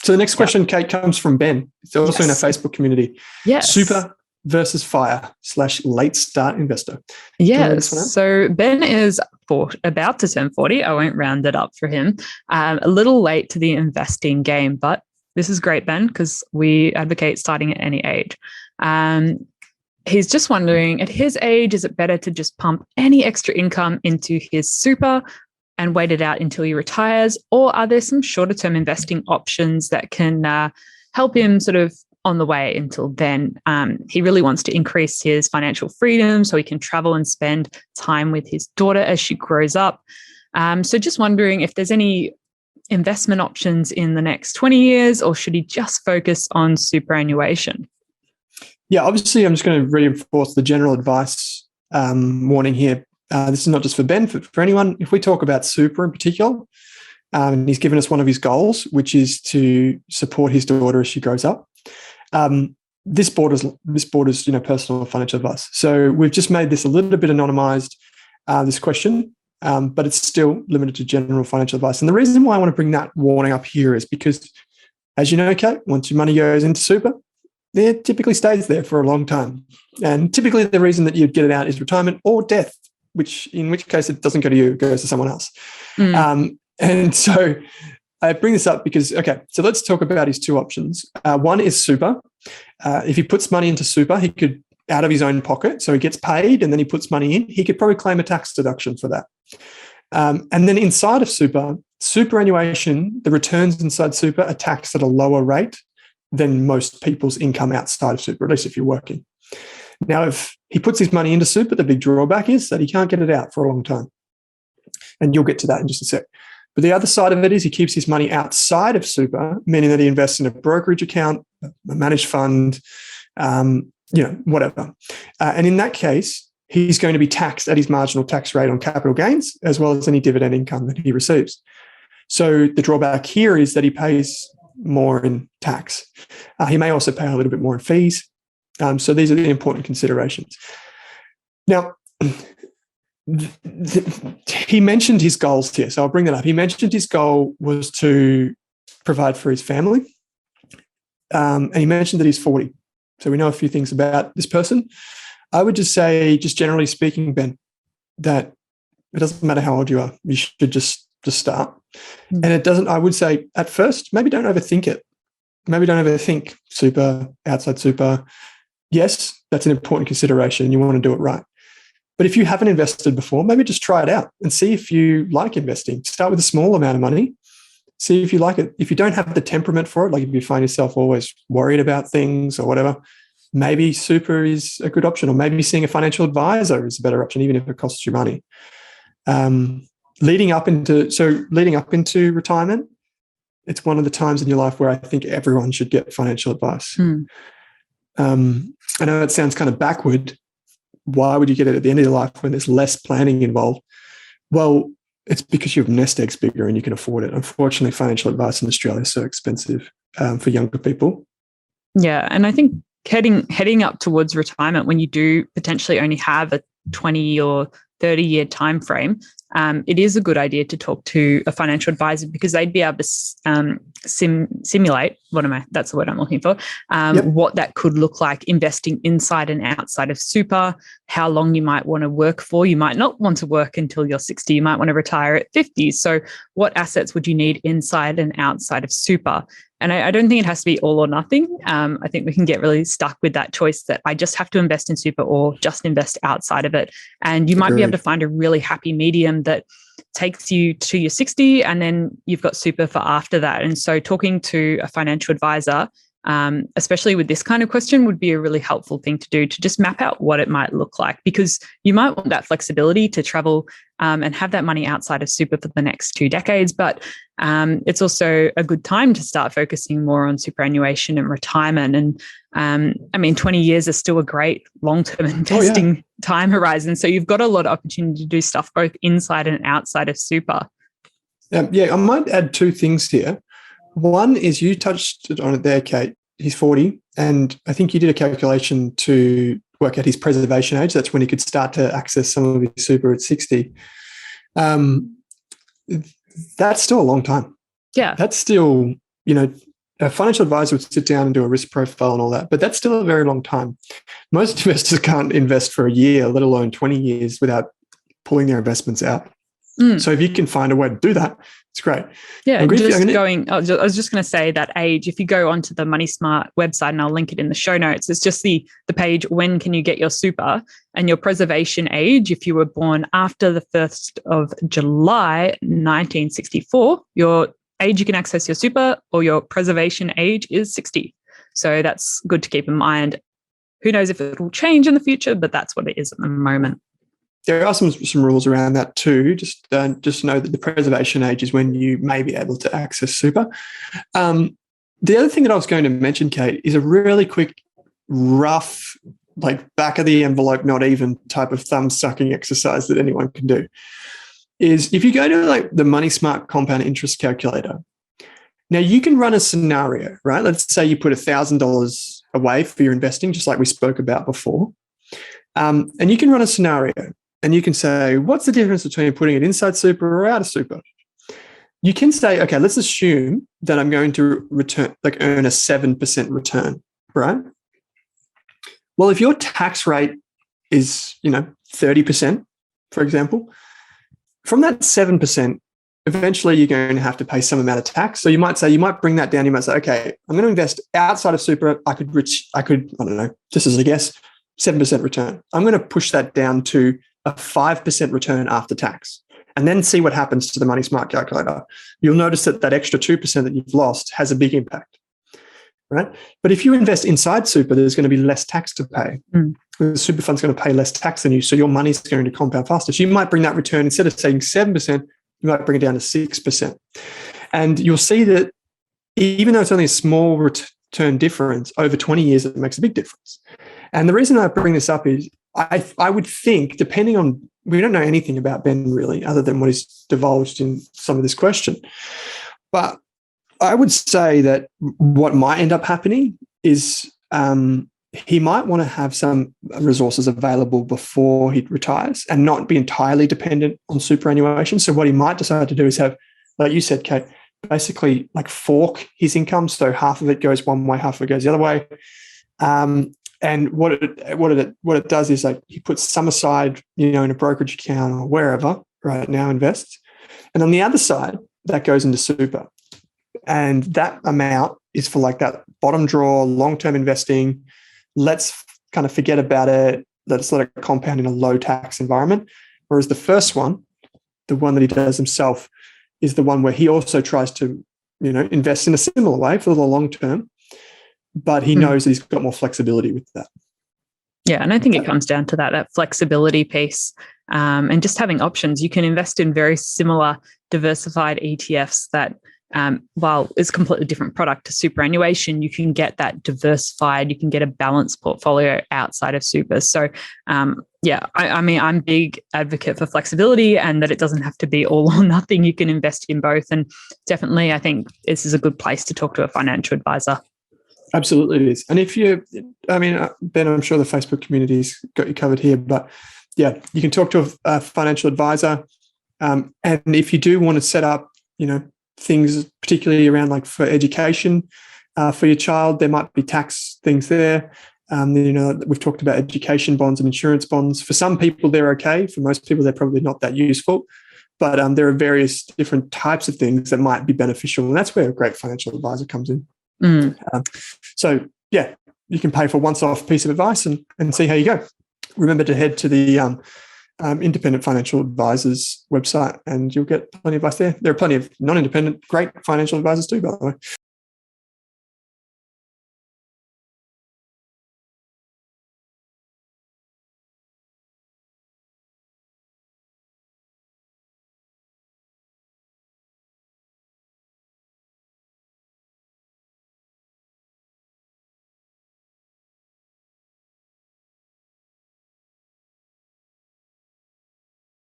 So the next question, Kate, comes from Ben. It's also in our Facebook community. Yes. Super versus fire / late start investor. Yes. So Ben is about to turn 40. I won't round it up for him. A little late to the investing game, but this is great, Ben, because we advocate starting at any age. He's just wondering, at his age, is it better to just pump any extra income into his super and wait it out until he retires? Or are there some shorter term investing options that can help him sort of on the way until then? He really wants to increase his financial freedom so he can travel and spend time with his daughter as she grows up. So just wondering if there's any investment options in the next 20 years, or should he just focus on superannuation? Yeah, obviously, I'm just going to reinforce the general advice warning here. This is not just for Ben, for anyone. If we talk about super in particular, and he's given us one of his goals, which is to support his daughter as she grows up. This borders, personal financial advice. So we've just made this a little bit anonymized, this question, but it's still limited to general financial advice. And the reason why I want to bring that warning up here is because, as you know, Kate, once your money goes into super, it typically stays there for a long time. And typically the reason that you'd get it out is retirement or death, in which case it doesn't go to you, it goes to someone else. And so I bring this up because, so let's talk about his two options. One is super. If he puts money into super, he could, out of his own pocket, so he gets paid and then he puts money in, he could probably claim a tax deduction for that. And then inside of superannuation, the returns inside super are taxed at a lower rate than most people's income outside of super, at least if you're working. Now, if he puts his money into super, the big drawback is that he can't get it out for a long time. And you'll get to that in just a sec. But the other side of it is he keeps his money outside of super, meaning that he invests in a brokerage account, a managed fund, whatever. And in that case, he's going to be taxed at his marginal tax rate on capital gains, as well as any dividend income that he receives. So the drawback here is that he pays more in tax. He may also pay a little bit more in fees. So these are the important considerations. Now, he mentioned his goals here, so I'll bring that up. He mentioned his goal was to provide for his family, and he mentioned that he's 40. So we know a few things about this person. I would just say, just generally speaking, Ben, that it doesn't matter how old you are. You should just start. And it doesn't, I would say at first, maybe don't overthink it. Maybe don't overthink super, outside super. Yes, that's an important consideration and you want to do it right. But if you haven't invested before, maybe just try it out and see if you like investing. Start with a small amount of money. See if you like it. If you don't have the temperament for it, like if you find yourself always worried about things or whatever, maybe super is a good option, or maybe seeing a financial advisor is a better option, even if it costs you money. Leading up into retirement, it's one of the times in your life where I think everyone should get financial advice. I know it sounds kind of backward. Why would you get it at the end of your life when there's less planning involved? Well, it's because you have nest eggs bigger and you can afford it. Unfortunately, financial advice in Australia is so expensive for younger people. Yeah, and I think heading up towards retirement, when you do potentially only have a 20 or 30-year time frame, it is a good idea to talk to a financial advisor, because they'd be able to simulate, that's the word I'm looking for, what that could look like investing inside and outside of super, how long you might want to work for. You might not want to work until you're 60. You might want to retire at 50. So what assets would you need inside and outside of super? And I don't think it has to be all or nothing. I think we can get really stuck with that choice that I just have to invest in super or just invest outside of it. And you might be able to find a really happy medium that takes you to your 60 and then you've got super for after that. And so talking to a financial advisor, especially with this kind of question, would be a really helpful thing to do, to just map out what it might look like, because you might want that flexibility to travel and have that money outside of super for the next 2 decades. But it's also a good time to start focusing more on superannuation and retirement. And 20 years is still a great long-term investing time horizon. So you've got a lot of opportunity to do stuff both inside and outside of super. I might add 2 things here. One is, you touched on it there, Kate. He's 40, and I think you did a calculation to work out his preservation age. That's when he could start to access some of his super at 60. That's still a long time. Yeah. That's still, a financial advisor would sit down and do a risk profile and all that, but that's still a very long time. Most investors can't invest for a year, let alone 20 years, without pulling their investments out. So if you can find a way to do that, it's great. Yeah, I was just going to say that age, if you go onto the Money Smart website, and I'll link it in the show notes, it's just the page, when can you get your super, and your preservation age. If you were born after the 1st of July, 1964, your age you can access your super, or your preservation age is 60. So that's good to keep in mind. Who knows if it will change in the future, but that's what it is at the moment. There are some rules around that too. Just know that the preservation age is when you may be able to access super. The other thing that I was going to mention, Kate, is a really quick, rough, like back of the envelope, not even type of thumb sucking exercise that anyone can do. Is if you go to like the Money Smart compound interest calculator. Now you can run a scenario, right? Let's say you put $1,000 away for your investing, just like we spoke about before. And you can run a scenario. And you can say, what's the difference between putting it inside super or out of super? You can say, okay, let's assume that I'm going to earn a 7% return, right? Well, if your tax rate is, 30%, for example, from that 7%, eventually you're going to have to pay some amount of tax. So you might bring that down. You might say, okay, I'm going to invest outside of super. I could, I don't know, just as a guess, 7% return. I'm going to push that down to a 5% return after tax, and then see what happens to the Money Smart calculator. You'll notice that extra 2% that you've lost has a big impact, right? But if you invest inside super, there's going to be less tax to pay. The super fund's going to pay less tax than you, so your money's going to compound faster. So you might bring that return, instead of saying 7%, you might bring it down to 6%. And you'll see that even though it's only a small return difference, over 20 years, it makes a big difference. And the reason I bring this up is I would think, depending on, we don't know anything about Ben really, other than what is divulged in some of this question. But I would say that what might end up happening is he might want to have some resources available before he retires and not be entirely dependent on superannuation. So what he might decide to do is have, like you said, Kate, basically like fork his income. So half of it goes one way, half of it goes the other way. And what it does is like he puts some aside, in a brokerage account or wherever right now invests. And on the other side, that goes into super. And that amount is for like that bottom drawer, long-term investing. Let's kind of forget about it. Let's let it compound in a low tax environment. Whereas the first one, the one that he does himself, is the one where he also tries to, invest in a similar way for the long term. But he knows that he's got more flexibility with that. Yeah, and I think it comes down to that flexibility piece, and just having options. You can invest in very similar diversified ETFs that, while it's a completely different product to superannuation, you can get that diversified, you can get a balanced portfolio outside of super. So, I mean, I'm a big advocate for flexibility and that it doesn't have to be all or nothing. You can invest in both. And definitely, I think this is a good place to talk to a financial advisor. Absolutely it is. And Ben, I'm sure the Facebook community's got you covered here, but yeah, you can talk to a financial advisor. And if you do want to set up, things particularly around like for education for your child, there might be tax things there. We've talked about education bonds and insurance bonds. For some people, they're okay. For most people, they're probably not that useful. But there are various different types of things that might be beneficial. And that's where a great financial advisor comes in. So yeah, you can pay for a once-off piece of advice and see how you go. Remember to head to the Independent Financial Advisors website and you'll get plenty of advice there. There are plenty of non-independent great financial advisors too, by the way.